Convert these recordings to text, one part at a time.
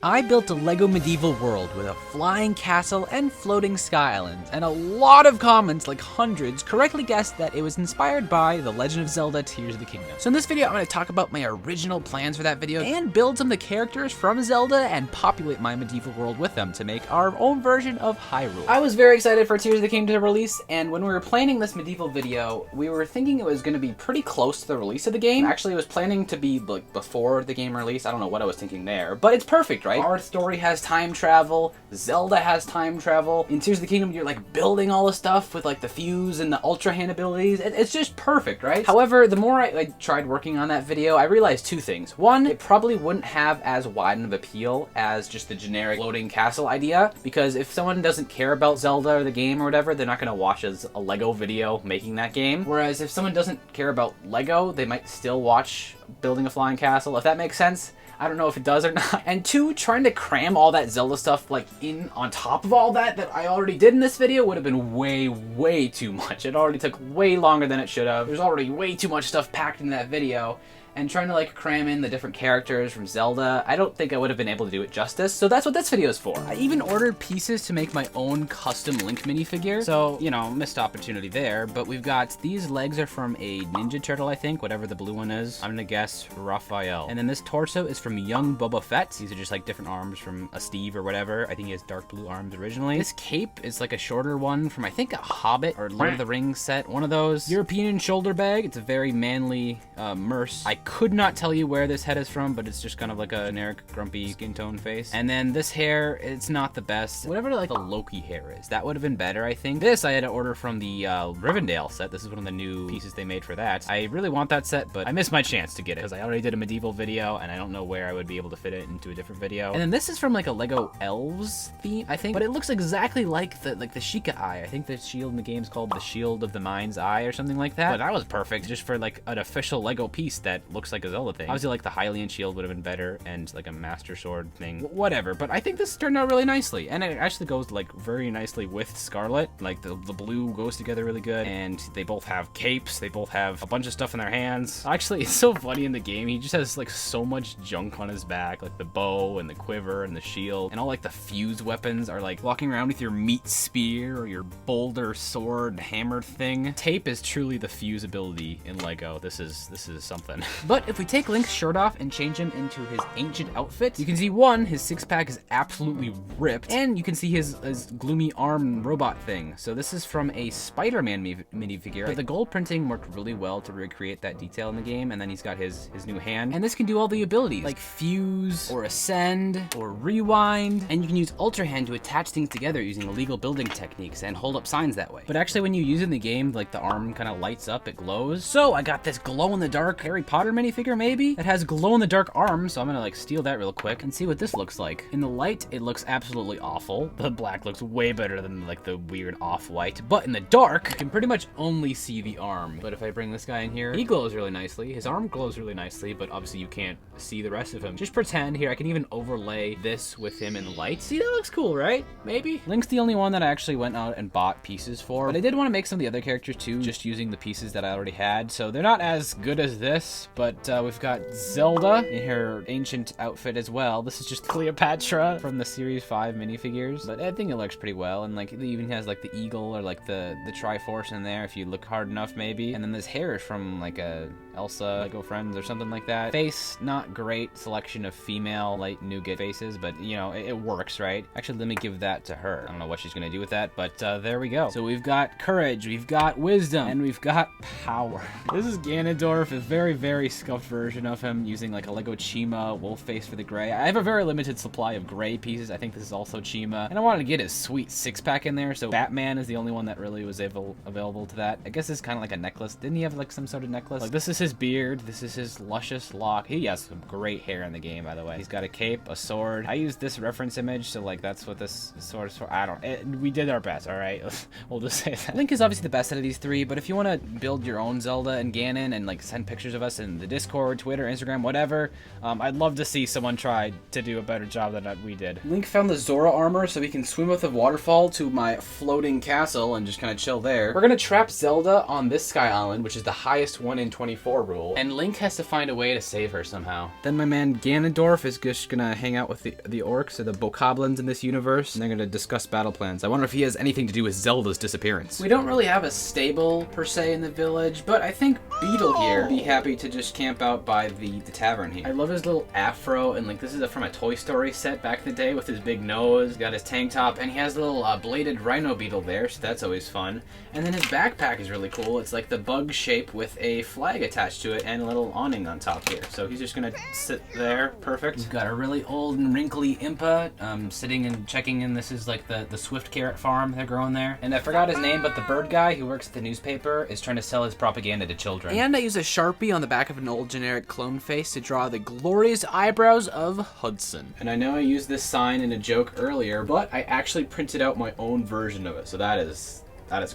I built a LEGO medieval world with a flying castle and floating sky islands, and a lot of comments, like hundreds, correctly guessed that it was inspired by The Legend of Zelda Tears of the Kingdom. So in this video, I'm going to talk about my original plans for that video and build some of the characters from Zelda and populate my medieval world with them to make our own version of Hyrule. I was very excited for Tears of the Kingdom to release, and when we were planning this medieval video, we were thinking it was going to be pretty close to the release of the game. Actually, it was planning to be like before the game release. I don't know what I was thinking there, but it's perfect, right? Our story has time travel, Zelda has time travel. In Tears of the Kingdom, you're like building all the stuff with like the fuse and the ultra hand abilities. It's just perfect, right? However, the more I tried working on that video, I realized two things. One, it probably wouldn't have as wide of appeal as just the generic floating castle idea, because if someone doesn't care about Zelda or the game or whatever, they're not gonna watch a LEGO video making that game. Whereas if someone doesn't care about LEGO, they might still watch building a flying castle, if that makes sense. I don't know if it does or not. And two, trying to cram all that Zelda stuff like in on top of all that I already did in this video would have been way too much. It already took way longer than it should have. There's already way too much stuff packed in that video. And trying to like cram in the different characters from Zelda, I don't think I would have been able to do it justice, so that's what this video is for. I even ordered pieces to make my own custom Link minifigure, so, you know, missed opportunity there, but we've got, these legs are from a Ninja Turtle, I think, whatever the blue one is. I'm gonna guess Raphael. And then this torso is from young Boba Fett. These are just like different arms from a Steve or whatever. I think he has dark blue arms originally. This cape is like a shorter one from, I think, a Hobbit or Lord of the Rings set, one of those. European shoulder bag. It's a very manly merce. I could not tell you where this head is from, but it's just kind of like a generic grumpy skin tone face. And then this hair, it's not the best. Whatever like the Loki hair is, that would have been better, I think. This I had to order from the Rivendell set. This is one of the new pieces they made for that. I really want that set, but I missed my chance to get it because I already did a medieval video and I don't know where I would be able to fit it into a different video. And then this is from like a LEGO Elves theme, I think, but it looks exactly like the Sheikah eye. I think the shield in the game is called the Shield of the Mind's Eye or something like that. But that was perfect just for like an official LEGO piece that looks like a Zelda thing. Obviously, like the Hylian shield would have been better, and like a Master Sword thing, whatever. But I think this turned out really nicely, and it actually goes like very nicely with Scarlet. Like the blue goes together really good, and they both have capes. They both have a bunch of stuff in their hands. Actually, it's so funny in the game. He just has like so much junk on his back, like the bow and the quiver and the shield, and all like the fuse weapons are like walking around with your meat spear or your boulder sword hammer thing. Tape is truly the fuse ability in LEGO. This is something. But if we take Link's shirt off and change him into his ancient outfit, you can see one, his six-pack is absolutely ripped, and you can see his gloomy arm robot thing. So this is from a Spider-Man minifigure, but the gold printing worked really well to recreate that detail in the game, and then he's got his new hand, and this can do all the abilities, like fuse, or ascend, or rewind, and you can use Ultra Hand to attach things together using illegal building techniques and hold up signs that way. But actually when you use it in the game, like the arm kind of lights up, it glows. So I got this glow-in-the-dark Harry Potter minifigure, maybe? It has glow-in-the-dark arms, so I'm gonna like steal that real quick and see what this looks like. In the light, it looks absolutely awful. The black looks way better than like the weird off-white, but in the dark, you can pretty much only see the arm. But if I bring this guy in here, he glows really nicely. His arm glows really nicely, but obviously you can't see the rest of him. Just pretend here, I can even overlay this with him in the light. See, that looks cool, right? Maybe? Link's the only one that I actually went out and bought pieces for, but I did want to make some of the other characters too, just using the pieces that I already had. So they're not as good as this, but we've got Zelda in her ancient outfit as well. This is just Cleopatra from the Series 5 minifigures, but I think it looks pretty well, and like it even has like the eagle or like the Triforce in there if you look hard enough maybe. And then this hair is from like a Elsa LEGO Friends or something like that. Face, not great selection of female light nougat faces, but you know, it works, right? Actually, let me give that to her. I don't know what she's gonna do with that, but there we go. So we've got courage, we've got wisdom, and we've got power. This is Ganondorf, a very scuffed version of him using like a LEGO Chima wolf face for the gray. I have a very limited supply of gray pieces. I think this is also Chima, and I wanted to get his sweet six-pack in there, so Batman is the only one that really was available to that. I guess it's kind of like a necklace. Didn't he have like some sort of necklace? Like this is his beard, this is his luscious lock. He has some great hair in the game, by the way. He's got a cape, a sword. I used this reference image, so like that's what this sword is for. I don't, we did our best, all right? We'll just say that. Link is obviously the best out of these three, but if you want to build your own Zelda and Ganon and like send pictures of us and the Discord, Twitter, Instagram, whatever. I'd love to see someone try to do a better job than we did. Link found the Zora armor so he can swim with the waterfall to my floating castle and just kind of chill there. We're gonna trap Zelda on this sky island, which is the highest 1 in 24 rule, and Link has to find a way to save her somehow. Then my man Ganondorf is just gonna hang out with the orcs or the bokoblins in this universe, and they're gonna discuss battle plans. I wonder if he has anything to do with Zelda's disappearance. We don't really have a stable per se in the village, but I think Beetle here would be happy to just camp out by the tavern here. I love his little afro, and like this is from a Toy Story set back in the day with his big nose, got his tank top, and he has a little bladed rhino beetle there, so that's always fun. And then his backpack is really cool. It's like the bug shape with a flag attached to it and a little awning on top here. So he's just gonna sit there, perfect. We've got a really old and wrinkly Impa sitting and checking in. This is like the Swift carrot farm they're growing there. And I forgot his name, but the bird guy who works at the newspaper is trying to sell his propaganda to children. And I use a Sharpie on the back of an old generic clone face to draw the glorious eyebrows of Hudson. And I know I used this sign in a joke earlier, but I actually printed out my own version of it, so that is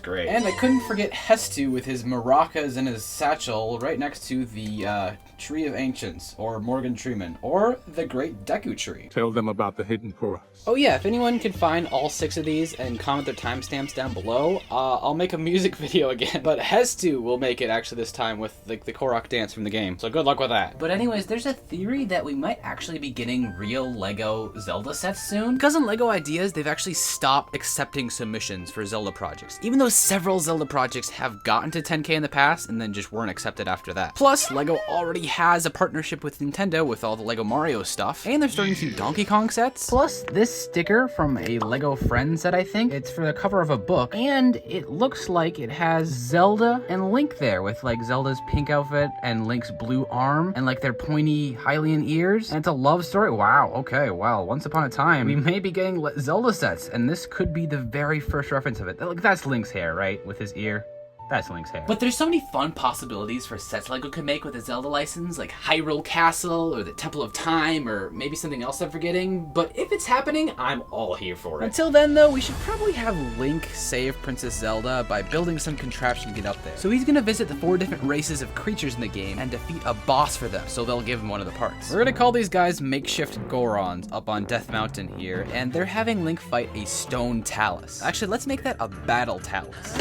great. And I couldn't forget Hestu with his maracas and his satchel right next to the Tree of Ancients, or Morgan Treeman, or the Great Deku Tree. Tell them about the hidden forest. Oh yeah, if anyone can find all 6 of these and comment their timestamps down below, I'll make a music video again. But Hestu will make it actually this time with like the Korok dance from the game, so good luck with that. But anyways, there's a theory that we might actually be getting real LEGO Zelda sets soon. Because on LEGO Ideas, they've actually stopped accepting submissions for Zelda projects, even though several Zelda projects have gotten to 10K in the past and then just weren't accepted after that. Plus, LEGO already has a partnership with Nintendo with all the LEGO Mario stuff, and they're starting to do Donkey Kong sets. Plus, this sticker from a LEGO Friends set, I think, it's for the cover of a book, and it looks like it has Zelda and Link there with like Zelda's pink outfit and Link's blue arm and like their pointy Hylian ears, and it's a love story. Wow, okay, well, once upon a time, we may be getting Zelda sets, and this could be the very first reference of it. Like, that's Link's hair, right? With his ear. That's Link's hair. But there's so many fun possibilities for sets LEGO could make with a Zelda license, like Hyrule Castle, or the Temple of Time, or maybe something else I'm forgetting. But if it's happening, I'm all here for it. Until then, though, we should probably have Link save Princess Zelda by building some contraption to get up there. So he's gonna visit the 4 different races of creatures in the game and defeat a boss for them, so they'll give him one of the parts. We're gonna call these guys makeshift Gorons up on Death Mountain here, and they're having Link fight a stone talus. Actually, let's make that a battle talus.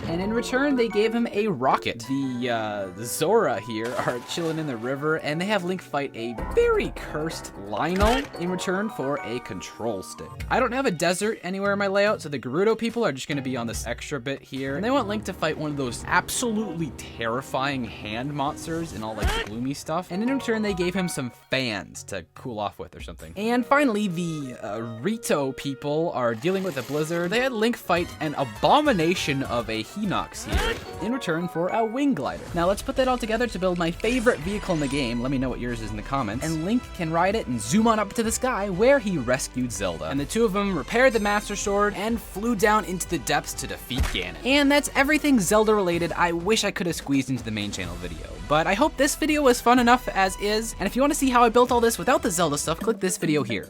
And in return, they gave him a rocket. The Zora here are chilling in the river, and they have Link fight a very cursed Lionel in return for a control stick. I don't have a desert anywhere in my layout, so the Gerudo people are just gonna be on this extra bit here, and they want Link to fight one of those absolutely terrifying hand monsters and all like gloomy stuff, and in return they gave him some fans to cool off with or something. And finally, the Rito people are dealing with a blizzard. They had Link fight an abomination of a Hinox here in return for a wing glider. Now let's put that all together to build my favorite vehicle in the game. Let me know what yours is in the comments. And Link can ride it and zoom on up to the sky where he rescued Zelda. And the two of them repaired the Master Sword and flew down into the depths to defeat Ganon. And that's everything Zelda related I wish I could have squeezed into the main channel video. But I hope this video was fun enough as is. And if you want to see how I built all this without the Zelda stuff, click this video here.